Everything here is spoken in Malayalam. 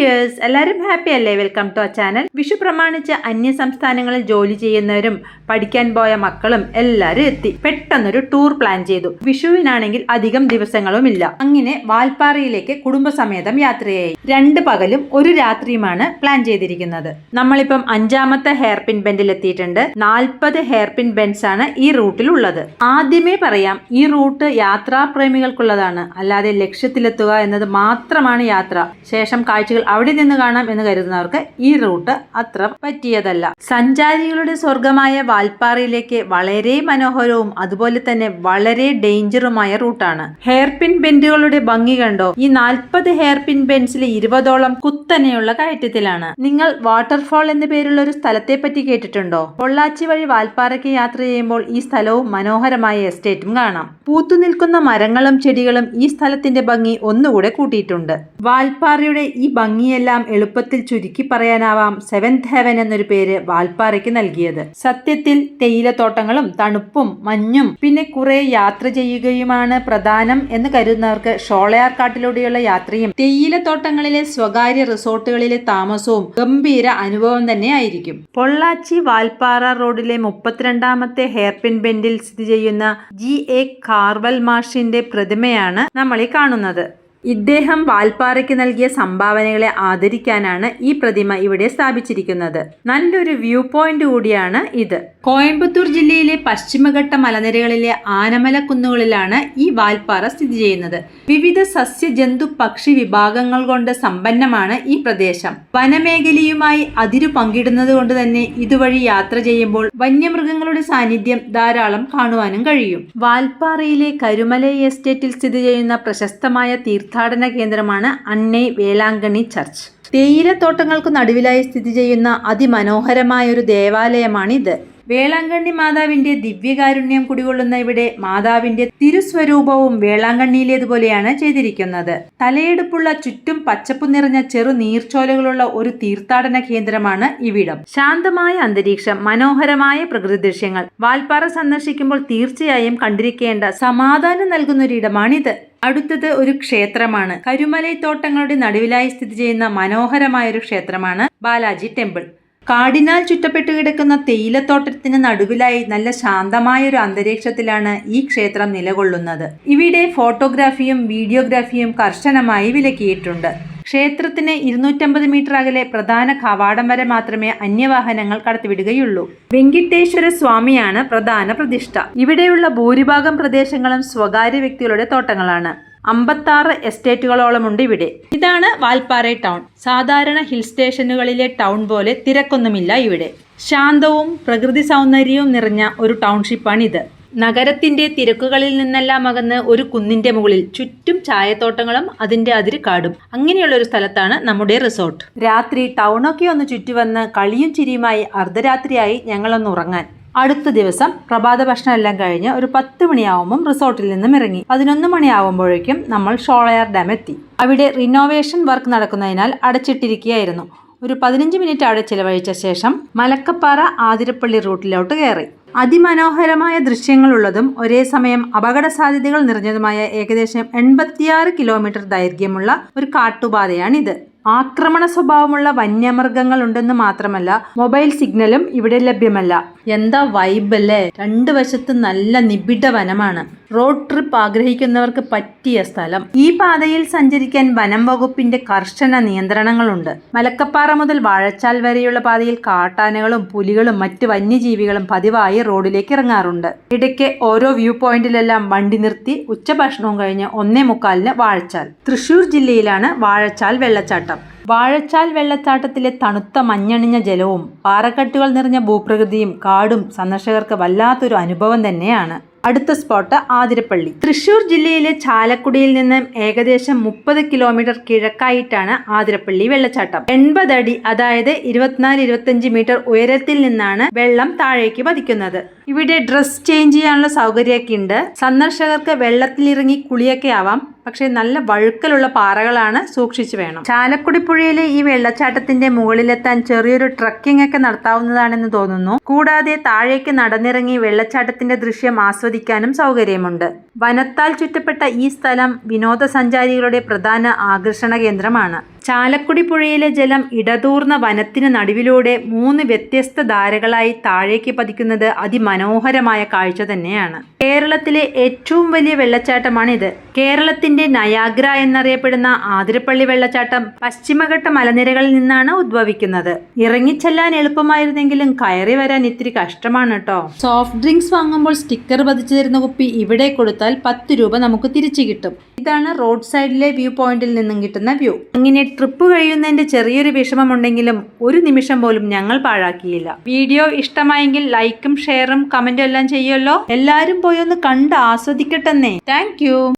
വ്യൂവേഴ്സ്, എല്ലാവരും ഹാപ്പി അല്ലേ? Welcome to our channel. Vishu പ്രമാണിച്ച് അന്യ സംസ്ഥാനങ്ങളിൽ ജോലി ചെയ്യുന്നവരും പഠിക്കാൻ പോയ മക്കളും എല്ലാവരും എത്തി. പെട്ടെന്നൊരു ടൂർ പ്ലാൻ ചെയ്തു. വിഷുവിനാണെങ്കിൽ അധികം ദിവസങ്ങളുമില്ല. അങ്ങനെ വാൽപ്പാറയിലേക്ക് കുടുംബസമേതം യാത്രയായി. 2 പകലും 1 രാത്രിയുമാണ് പ്ലാൻ ചെയ്തിരിക്കുന്നത്. നമ്മളിപ്പം 5ാമത്തെ ഹെയർ പിൻ ബെൻഡിൽ എത്തിയിട്ടുണ്ട്. 40 ഹെയർ പിൻ ബെൻഡ്സ് ആണ് ഈ റൂട്ടിൽ ഉള്ളത്. ആദ്യമേ പറയാം, ഈ റൂട്ട് യാത്രാപ്രേമികൾക്കുള്ളതാണ്, അല്ലാതെ ലക്ഷ്യത്തിലെത്തുക എന്നത് മാത്രമാണ് യാത്ര. ശേഷം കാഴ്ചകൾ അവിടെ നിന്ന് കാണാം എന്ന് കരുതുന്നവർക്ക് ഈ റൂട്ട് അത്ര പറ്റിയതല്ല. സഞ്ചാരികളുടെ സ്വർഗമായ വാൽപ്പാറയിലേക്ക് വളരെ മനോഹരവും അതുപോലെ തന്നെ വളരെ ഡേഞ്ചറുമായ റൂട്ടാണ്. ഹെയർ പിൻ ബെൻഡുകളുടെ ഭംഗി കണ്ടോ? ഈ 40 ഹെയർ പിൻ ബെൻഡ്സിലെ 20ഓളം കുത്തനെയുള്ള കയറ്റത്തിലാണ്. നിങ്ങൾ വാട്ടർഫാൾ എന്ന പേരുള്ള ഒരു സ്ഥലത്തെ പറ്റി കേട്ടിട്ടുണ്ടോ? പൊള്ളാച്ചി വഴി വാൽപ്പാറയ്ക്ക് യാത്ര ചെയ്യുമ്പോൾ ഈ സ്ഥലവും മനോഹരമായ എസ്റ്റേറ്റും കാണാം. പൂത്തു നിൽക്കുന്ന മരങ്ങളും ചെടികളും ഈ സ്ഥലത്തിന്റെ ഭംഗി ഒന്നുകൂടെ കൂട്ടിയിട്ടുണ്ട്. വാൽപ്പാറയുടെ ഈ ഭംഗിയെല്ലാം എളുപ്പത്തിൽ ചുരുക്കി പറയാനാവാം 7th ഹെവൻ എന്നൊരു പേര് വാൽപ്പാറയ്ക്ക് നൽകിയത്. സത്യത്തിൽ തേയിലത്തോട്ടങ്ങളും തണുപ്പും മഞ്ഞും പിന്നെ കുറെ യാത്ര ചെയ്യുകയുമാണ് പ്രധാനം എന്ന് കരുതുന്നവർക്ക് ഷോളയാർ കാട്ടിലൂടെയുള്ള യാത്രയും തേയിലത്തോട്ടങ്ങളിലെ സ്വകാര്യ റിസോർട്ടുകളിലെ താമസവും ഗംഭീര അനുഭവം തന്നെ ആയിരിക്കും. പൊള്ളാച്ചി വാൽപ്പാറ റോഡിലെ 32ാമത്തെ ഹെയർ പിൻ ബെൻഡിൽ സ്ഥിതി ചെയ്യുന്ന G.A. കാർവൽ മാഷിന്റെ പ്രതിമയാണ് നമ്മൾ ഈ കാണുന്നത്. ഇദ്ദേഹം വാൽപ്പാറയ്ക്ക് നൽകിയ സംഭാവനകളെ ആദരിക്കാനാണ് ഈ പ്രതിമ ഇവിടെ സ്ഥാപിച്ചിരിക്കുന്നത്. നല്ലൊരു വ്യൂ പോയിന്റ് കൂടിയാണ് ഇത്. കോയമ്പത്തൂർ ജില്ലയിലെ പശ്ചിമഘട്ട മലനിരകളിലെ ആനമല കുന്നുകളിലാണ് ഈ വാൽപ്പാറ സ്ഥിതി ചെയ്യുന്നത്. വിവിധ സസ്യ ജന്തു പക്ഷി വിഭാഗങ്ങൾ കൊണ്ട് സമ്പന്നമാണ് ഈ പ്രദേശം. വനമേഖലയുമായി അതിരു പങ്കിടുന്നത് കൊണ്ട് തന്നെ ഇതുവഴി യാത്ര ചെയ്യുമ്പോൾ വന്യമൃഗങ്ങളുടെ സാന്നിധ്യം ധാരാളം കാണുവാനും കഴിയും. വാൽപ്പാറയിലെ കരുമലൈ എസ്റ്റേറ്റിൽ സ്ഥിതി ചെയ്യുന്ന പ്രശസ്തമായ തീർത്ഥാടന കേന്ദ്രമാണ് അന്നൈ വേളാങ്കണ്ണി ചർച്ച്. തേയിലത്തോട്ടങ്ങൾക്ക് നടുവിലായി സ്ഥിതി ചെയ്യുന്ന അതിമനോഹരമായ ഒരു ദേവാലയമാണിത്. വേളാങ്കണ്ണി മാതാവിന്റെ ദിവ്യകാരുണ്യം കുടികൊള്ളുന്ന ഇവിടെ മാതാവിന്റെ തിരുസ്വരൂപവും വേളാങ്കണ്ണിയിലേതുപോലെയാണ് ചെയ്തിരിക്കുന്നത്. തലയെടുപ്പുള്ള ചുറ്റും പച്ചപ്പു നിറഞ്ഞ ചെറു നീർച്ചോലകളുള്ള ഒരു തീർത്ഥാടന കേന്ദ്രമാണ് ഇവിടം. ശാന്തമായ അന്തരീക്ഷം, മനോഹരമായ പ്രകൃതി ദൃശ്യങ്ങൾ. വാൽപ്പാറ സന്ദർശിക്കുമ്പോൾ തീർച്ചയായും കണ്ടിരിക്കേണ്ട സമാധാനം നൽകുന്ന ഒരിടമാണിത്. അടുത്തത് ഒരു ക്ഷേത്രമാണ്. കരുമലൈ തോട്ടങ്ങളുടെ നടുവിലായി സ്ഥിതി ചെയ്യുന്ന മനോഹരമായ ഒരു ക്ഷേത്രമാണ് ബാലാജി ടെമ്പിൾ. കാടിനാൽ ചുറ്റപ്പെട്ടു കിടക്കുന്ന തേയിലത്തോട്ടത്തിന് നടുവിലായി നല്ല ശാന്തമായ ഒരു അന്തരീക്ഷത്തിലാണ് ഈ ക്ഷേത്രം നിലകൊള്ളുന്നത്. ഇവിടെ ഫോട്ടോഗ്രാഫിയും വീഡിയോഗ്രാഫിയും കർശനമായി വിലക്കിയിട്ടുണ്ട്. ക്ഷേത്രത്തിന് 250 മീറ്റർ അകലെ പ്രധാന കവാടം വരെ മാത്രമേ അന്യവാഹനങ്ങൾ കടത്തിവിടുകയുള്ളൂ. വെങ്കിട്ടേശ്വര സ്വാമിയാണ് പ്രധാന പ്രതിഷ്ഠ. ഇവിടെയുള്ള ഭൂരിഭാഗം പ്രദേശങ്ങളും സ്വകാര്യ വ്യക്തികളുടെ തോട്ടങ്ങളാണ്. 56 എസ്റ്റേറ്റുകളോളമുണ്ട് ഇവിടെ. ഇതാണ് വാൽപ്പാറ ടൗൺ. സാധാരണ ഹിൽ സ്റ്റേഷനുകളിലെ ടൗൺ പോലെ തിരക്കൊന്നുമില്ല ഇവിടെ. ശാന്തവും പ്രകൃതി സൗന്ദര്യവും നിറഞ്ഞ ഒരു ടൗൺഷിപ്പാണിത്. നഗരത്തിന്റെ തിരക്കുകളിൽ നിന്നെല്ലാം അകന്ന് ഒരു കുന്നിന്റെ മുകളിൽ ചുറ്റും ചായത്തോട്ടങ്ങളും അതിന്റെ അതിര് കാടും, അങ്ങനെയുള്ള ഒരു സ്ഥലത്താണ് നമ്മുടെ റിസോർട്ട്. രാത്രി ടൗണൊക്കെ ഒന്ന് ചുറ്റിവന്ന് കളിയും ചിരിയുമായി അർദ്ധരാത്രിയായി ഞങ്ങളൊന്ന് ഉറങ്ങാൻ. അടുത്ത ദിവസം പ്രഭാത ഭക്ഷണം എല്ലാം കഴിഞ്ഞ് ഒരു 10 മണിയാവുമ്പം റിസോർട്ടിൽ നിന്നും ഇറങ്ങി. 11 മണിയാവുമ്പോഴേക്കും നമ്മൾ ഷോളയാർ ഡാം എത്തി. അവിടെ റിനോവേഷൻ വർക്ക് നടക്കുന്നതിനാൽ അടച്ചിട്ടിരിക്കുകയായിരുന്നു. ഒരു 15 മിനിറ്റ് അവിടെ ചിലവഴിച്ച ശേഷം മലക്കപ്പാറ ആതിരപ്പള്ളി റൂട്ടിലോട്ട് കയറി. അതിമനോഹരമായ ദൃശ്യങ്ങളുള്ളതും ഒരേ സമയം അപകട സാധ്യതകൾ നിറഞ്ഞതുമായ ഏകദേശം 86 കിലോമീറ്റർ ദൈർഘ്യമുള്ള ഒരു കാട്ടുപാതയാണിത്. ആക്രമണ സ്വഭാവമുള്ള വന്യമൃഗങ്ങൾ ഉണ്ടെന്ന് മാത്രമല്ല മൊബൈൽ സിഗ്നലും ഇവിടെ ലഭ്യമല്ല. എന്താ വൈബ് അല്ലേ? 2 വശത്ത് നല്ല നിബിഡ വനമാണ്. റോഡ് ട്രിപ്പ് ആഗ്രഹിക്കുന്നവർക്ക് പറ്റിയ സ്ഥലം. ഈ പാതയിൽ സഞ്ചരിക്കാൻ വനം വകുപ്പിന്റെ കർശന നിയന്ത്രണങ്ങളുണ്ട്. മലക്കപ്പാറ മുതൽ വാഴച്ചാൽ വരെയുള്ള പാതയിൽ കാട്ടാനകളും പുലികളും മറ്റ് വന്യജീവികളും പതിവായി റോഡിലേക്ക് ഇറങ്ങാറുണ്ട്. ഇടയ്ക്ക് ഓരോ വ്യൂ പോയിന്റിലെല്ലാം വണ്ടി നിർത്തി ഉച്ചഭക്ഷണവും കഴിഞ്ഞ് 1:45 വാഴച്ചാൽ. തൃശൂർ ജില്ലയിലാണ് വാഴച്ചാൽ വെള്ളച്ചാട്ടം. വാഴച്ചാൽ വെള്ളച്ചാട്ടത്തിലെ തണുത്ത മഞ്ഞണിഞ്ഞ ജലവും പാറക്കെട്ടുകൾ നിറഞ്ഞ ഭൂപ്രകൃതിയും കാടും സന്ദർശകർക്ക് വല്ലാത്തൊരു അനുഭവം തന്നെയാണ്. അടുത്ത സ്പോട്ട് ആതിരപ്പള്ളി. തൃശൂർ ജില്ലയിലെ ചാലക്കുടിയിൽ നിന്ന് ഏകദേശം 30 കിലോമീറ്റർ കിഴക്കായിട്ടാണ് ആതിരപ്പള്ളി വെള്ളച്ചാട്ടം. 80 അടി, അതായത് 24-25 മീറ്റർ ഉയരത്തിൽ നിന്നാണ് വെള്ളം താഴേക്ക് പതിക്കുന്നത്. ഇവിടെ ഡ്രസ് ചേഞ്ച് ചെയ്യാനുള്ള സൗകര്യമൊക്കെ ഉണ്ട്. സന്ദർശകർക്ക് വെള്ളത്തിലിറങ്ങി കുളിയൊക്കെ ആവാം. പക്ഷേ നല്ല വഴുക്കലുള്ള പാറകളാണ്, സൂക്ഷിച്ചു വേണം. ചാലക്കുടി പുഴയിലെ ഈ വെള്ളച്ചാട്ടത്തിന്റെ മുകളിലെത്താൻ ചെറിയൊരു ട്രക്കിംഗ് ഒക്കെ നടത്താവുന്നതാണെന്ന് തോന്നുന്നു. കൂടാതെ താഴേക്ക് നടന്നിറങ്ങി വെള്ളച്ചാട്ടത്തിന്റെ ദൃശ്യം ആസ്വദിക്കാനും സൗകര്യമുണ്ട്. വനത്താൽ ചുറ്റപ്പെട്ട ഈ സ്ഥലം വിനോദസഞ്ചാരികളുടെ പ്രധാന ആകർഷണ കേന്ദ്രമാണ്. ചാലക്കുടി പുഴയിലെ ജലം ഇടതൂർന്ന വനത്തിന് നടുവിലൂടെ 3 വ്യത്യസ്ത ധാരകളായി താഴേക്ക് പതിക്കുന്നത് അതിമനോഹരമായ കാഴ്ച തന്നെയാണ്. കേരളത്തിലെ ഏറ്റവും വലിയ വെള്ളച്ചാട്ടമാണിത്. കേരളത്തിന്റെ നയാഗ്ര എന്നറിയപ്പെടുന്ന ആതിരപ്പള്ളി വെള്ളച്ചാട്ടം പശ്ചിമഘട്ട മലനിരകളിൽ നിന്നാണ് ഉദ്ഭവിക്കുന്നത്. ഇറങ്ങിച്ചെല്ലാൻ എളുപ്പമായിരുന്നെങ്കിലും കയറി വരാൻ ഇത്തിരി കഷ്ടമാണ് കേട്ടോ. സോഫ്റ്റ് ഡ്രിങ്ക്സ് വാങ്ങുമ്പോൾ സ്റ്റിക്കർ പതിച്ചു തരുന്ന കുപ്പി ഇവിടെ കൊടുത്താൽ 10 രൂപ നമുക്ക് തിരിച്ചു കിട്ടും. ഇതാണ് റോഡ് സൈഡിലെ വ്യൂ പോയിന്റിൽ നിന്നും കിട്ടുന്ന വ്യൂ. അങ്ങനെ ട്രിപ്പ് കഴിയുന്നതിന്റെ ചെറിയൊരു വിഷമമുണ്ടെങ്കിലും ഒരു നിമിഷം പോലും ഞങ്ങൾ പാഴാക്കിയില്ല. വീഡിയോ ഇഷ്ടമായെങ്കിൽ ലൈക്കും ഷെയറും കമന്റും എല്ലാം ചെയ്യുമല്ലോ. എല്ലാവരും പോയി ഒന്ന് കണ്ട് ആസ്വദിക്കട്ടെന്നേ. താങ്ക്